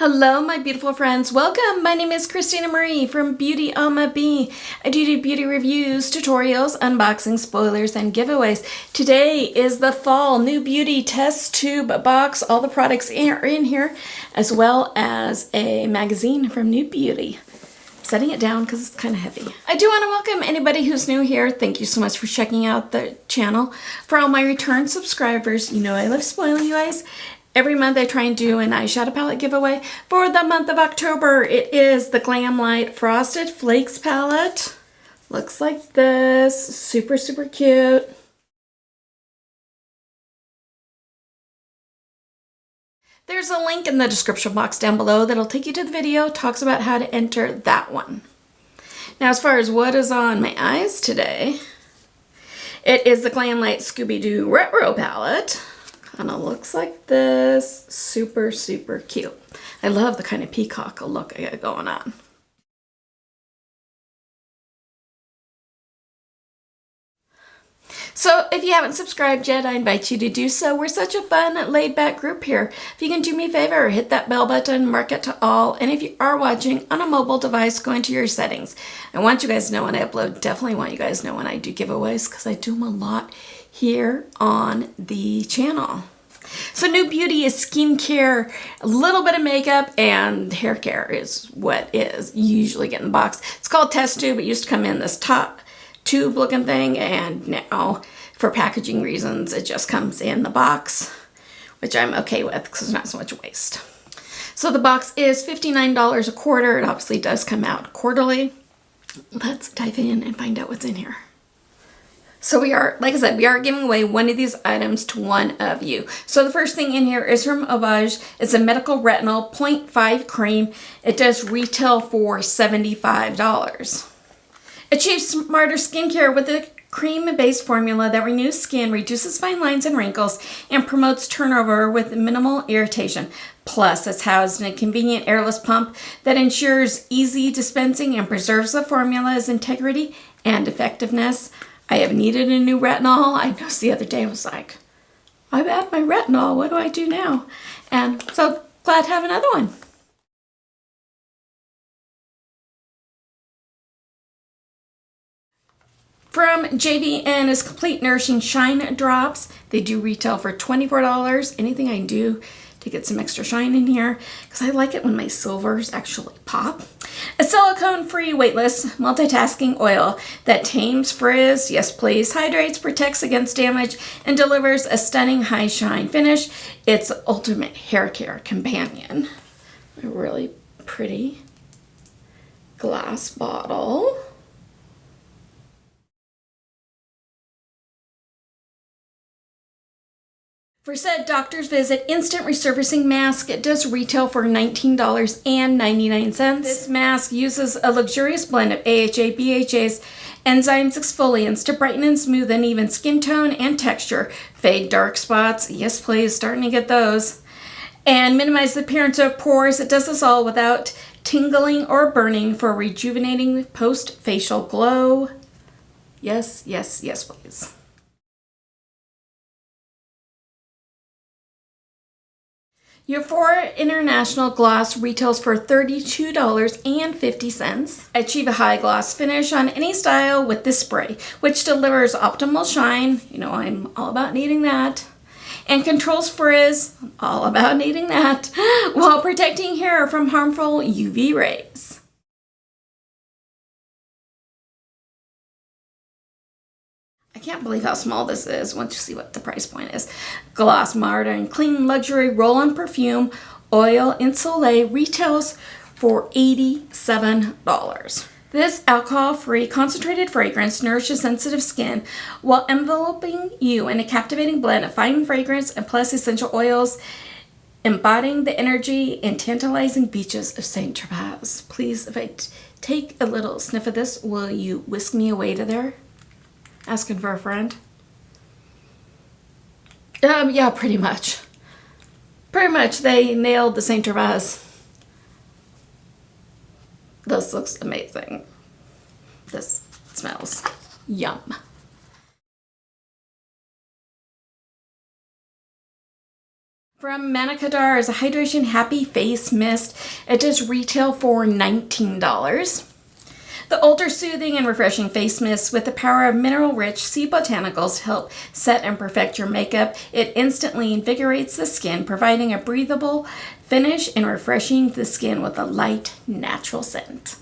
Hello, my beautiful friends. Welcome. My name is Christina Marie from BeautyAmaB. I do beauty reviews, tutorials, unboxing, spoilers, and giveaways. Today is the fall NewBeauty test tube box. All the products are in here, as well as a magazine from NewBeauty. Setting it down because it's kind of heavy. I do want to welcome anybody who's new here. Thank you so much for checking out the channel. For all my return subscribers, you know I love spoiling you guys. Every month I try and do an eyeshadow palette giveaway. For the month of October, it is the Glam Light Frosted Flakes palette. Looks like this. Super, super cute. There's a link in the description box down below that'll take you to the video. Talks about how to enter that one. Now, as far as what is on my eyes today, it is the Glam Light Scooby-Doo Retro palette. Kind of looks like this. Super, super cute. I love the kind of peacock look I got going on. So if you haven't subscribed yet, I invite you to do so. We're such a fun, laid-back group here. If you can do me a favor, hit that bell button, mark it to all, and if you are watching on a mobile device, go into your settings. I want you guys to know when I upload. Definitely want you guys to know when I do giveaways, because I do them a lot here on the channel. So NewBeauty is skincare, a little bit of makeup, and hair care is what is usually get in the box. It's called test tube. It used to come in this top tube looking thing, and now for packaging reasons it just comes in the box, which I'm okay with because there's not so much waste. So the box is $59 a quarter. It obviously does come out quarterly. Let's dive in and find out what's in here. So we are, like I said, we are giving away one of these items to one of you. So the first thing in here is from Oage. It's a Medical Retinol 0.5 cream. It does retail for $75. Achieve smarter skincare with a cream-based formula that renews skin, reduces fine lines and wrinkles, and promotes turnover with minimal irritation. Plus, it's housed in a convenient airless pump that ensures easy dispensing and preserves the formula's integrity and effectiveness. I have needed a new retinol. I noticed the other day I was like, I've had my retinol. What do I do now? And so glad to have another one. From JV and his Complete Nourishing Shine Drops. They do retail for $24. Anything I do to get some extra shine in here, because I like it when my silvers actually pop. A silicone-free, weightless, multitasking oil that tames frizz, yes please, hydrates, protects against damage, and delivers a stunning high shine finish. It's the ultimate hair care companion. A really pretty glass bottle. For said doctor's visit instant resurfacing mask, it does retail for $19.99. This mask uses a luxurious blend of AHA, BHA's, enzymes, exfoliants to brighten and smoothen even skin tone and texture, fade dark spots, yes please, starting to get those, and minimize the appearance of pores. It does this all without tingling or burning for a rejuvenating post-facial glow. Yes, yes, yes please. Euphoria International Gloss retails for $32.50. Achieve a high gloss finish on any style with this spray, which delivers optimal shine. You know, I'm all about needing that. And controls frizz, all about needing that, while protecting hair from harmful UV rays. I can't believe how small this is once you see what the price point is. Gloss Modern Clean Luxury Roll-On Perfume Oil in Soleil retails for $87. This alcohol-free concentrated fragrance nourishes sensitive skin while enveloping you in a captivating blend of fine fragrance and plus essential oils, embodying the energy and tantalizing beaches of Saint Tropez. Please, if I take a little sniff of this, will you whisk me away to there? Asking for a friend? Yeah, pretty much. Pretty much, they nailed the Saint Tropez. This looks amazing. This smells yum. From Kadar is a Hydration Happy Face Mist. It does retail for $19. The ultra soothing and refreshing face mist with the power of mineral-rich sea botanicals to help set and perfect your makeup. It instantly invigorates the skin, providing a breathable finish and refreshing the skin with a light, natural scent.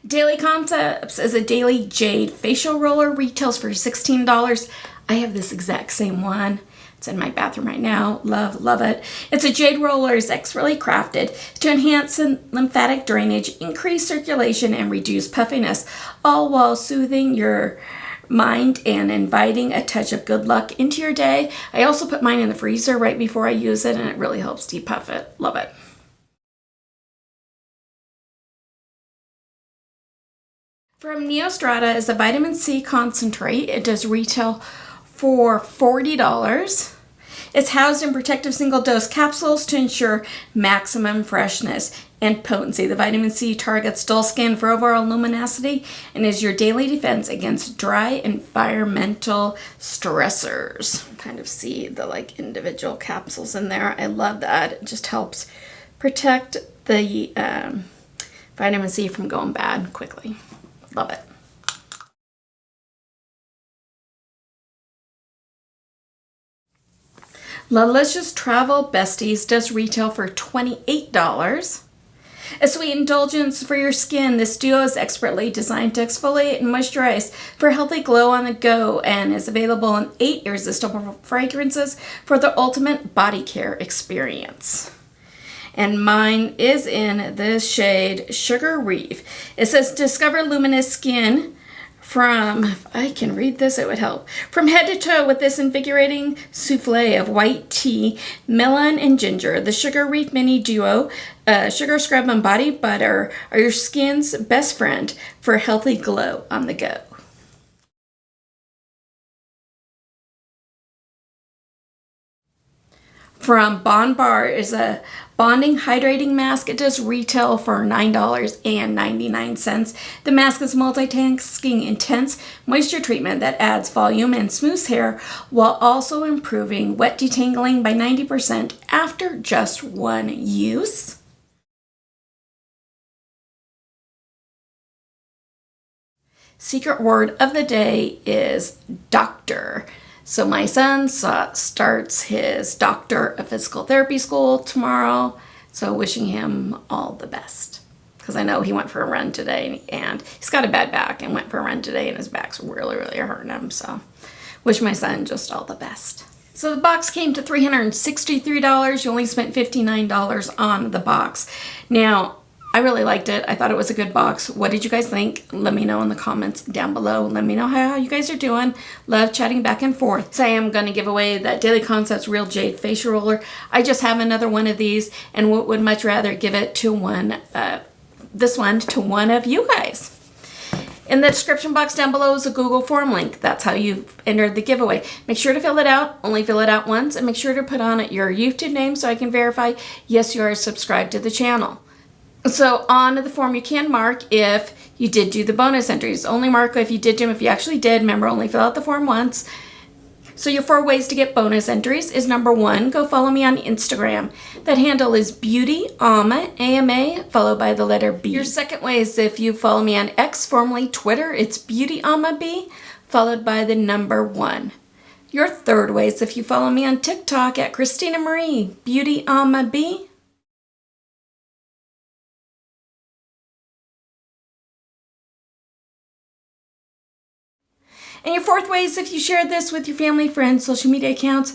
Daily Concepts is a daily jade facial roller, retails for $16. I have this exact same one. It's in my bathroom right now. Love it. It's a jade roller, is expertly crafted to enhance lymphatic drainage, increase circulation, and reduce puffiness, all while soothing your mind and inviting a touch of good luck into your day. I also put mine in the freezer right before I use it, and it really helps depuff it. Love it. From Neostrada is a vitamin C concentrate. It does retail for $40. It's housed in protective single-dose capsules to ensure maximum freshness and potency. The vitamin C targets dull skin for overall luminosity and is your daily defense against dry environmental stressors. Kind of see the individual capsules in there. I love that. It just helps protect the vitamin C from going bad quickly. Love it. Lalicious Travel Besties does retail for $28. A sweet indulgence for your skin, this duo is expertly designed to exfoliate and moisturize for a healthy glow on the go and is available in 8 irresistible fragrances for the ultimate body care experience. And mine is in the shade Sugar Reef. It says, discover luminous skin from, if I can read this, it would help. From head to toe with this invigorating souffle of white tea, melon, and ginger. The Sugar Reef Mini Duo, Sugar Scrub and Body Butter are your skin's best friend for a healthy glow on the go. From Bond Bar is a bonding hydrating mask. It does retail for $9.99. The mask is multitasking intense moisture treatment that adds volume and smooths hair while also improving wet detangling by 90% after just one use. Secret word of the day is doctor. So my son starts his doctor of physical therapy school tomorrow. So wishing him all the best. Because I know he went for a run today and he's got a bad back and went for a run today and his back's really hurting him. So wish my son just all the best. So the box came to $363. You only spent $59 on the box. Now, I really liked it. I thought it was a good box. What did you guys think? Let me know in the comments down below. Let me know how you guys are doing. Love chatting back and forth. So I am going to give away that Daily Concepts Real Jade Facial Roller. I just have another one of these and would much rather give it to this one to one of you guys. In the description box down below is a Google form link. That's how you entered the giveaway. Make sure to fill it out. Only fill it out once. And make sure to put on it your YouTube name so I can verify, yes, you are subscribed to the channel. So on the form, you can mark if you did do the bonus entries. Only mark if you did do them. If you actually did, remember, only fill out the form once. So your 4 ways to get bonus entries is number 1, go follow me on Instagram. That handle is BeautyAmaB, followed by the letter B. Your second way is if you follow me on X, formerly Twitter, it's BeautyAmaB, followed by the number 1. Your third way is if you follow me on TikTok at Christina Marie, BeautyAmaB. And your fourth way is if you share this with your family, friends, social media accounts.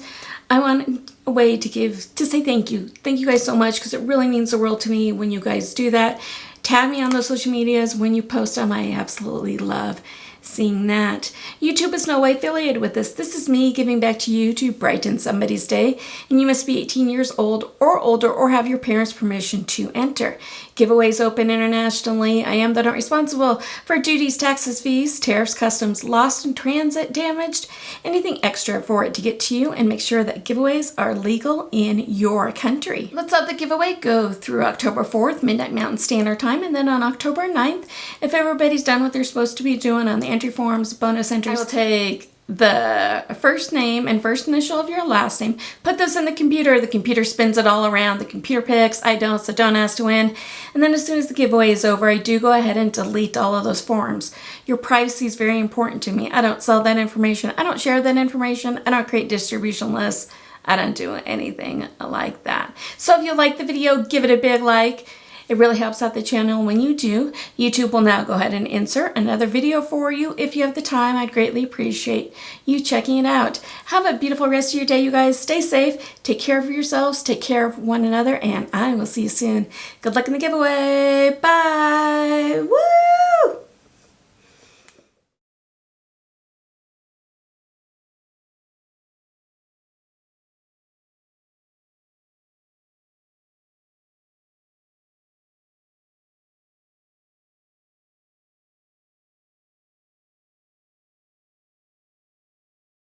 I want a way to say thank you. Thank you guys so much because it really means the world to me when you guys do that. Tag me on those social medias when you post them. I absolutely love seeing that. YouTube is no way affiliated with this. This is me giving back to you to brighten somebody's day. And you must be 18 years old or older or have your parents' permission to enter. Giveaways open internationally. I am not responsible for duties, taxes, fees, tariffs, customs, lost in transit, damaged, anything extra for it to get to you, and make sure that giveaways are legal in your country. Let's let the giveaway go through October 4th, midnight Mountain Standard Time, and then on October 9th, if everybody's done what they're supposed to be doing on the entry forms, bonus entries, I will take the first name and first initial of your last name, put those in the computer spins it all around, the computer picks, I don't, so don't ask to win, and then as soon as the giveaway is over, I do go ahead and delete all of those forms. Your privacy is very important to me. I don't sell that information, I don't share that information, I don't create distribution lists, I don't do anything like that. So if you like the video, give it a big like. It really helps out the channel when you do. YouTube will now go ahead and insert another video for you. If you have the time, I'd greatly appreciate you checking it out. Have a beautiful rest of your day, you guys. Stay safe. Take care of yourselves. Take care of one another. And I will see you soon. Good luck in the giveaway. Bye. Woo!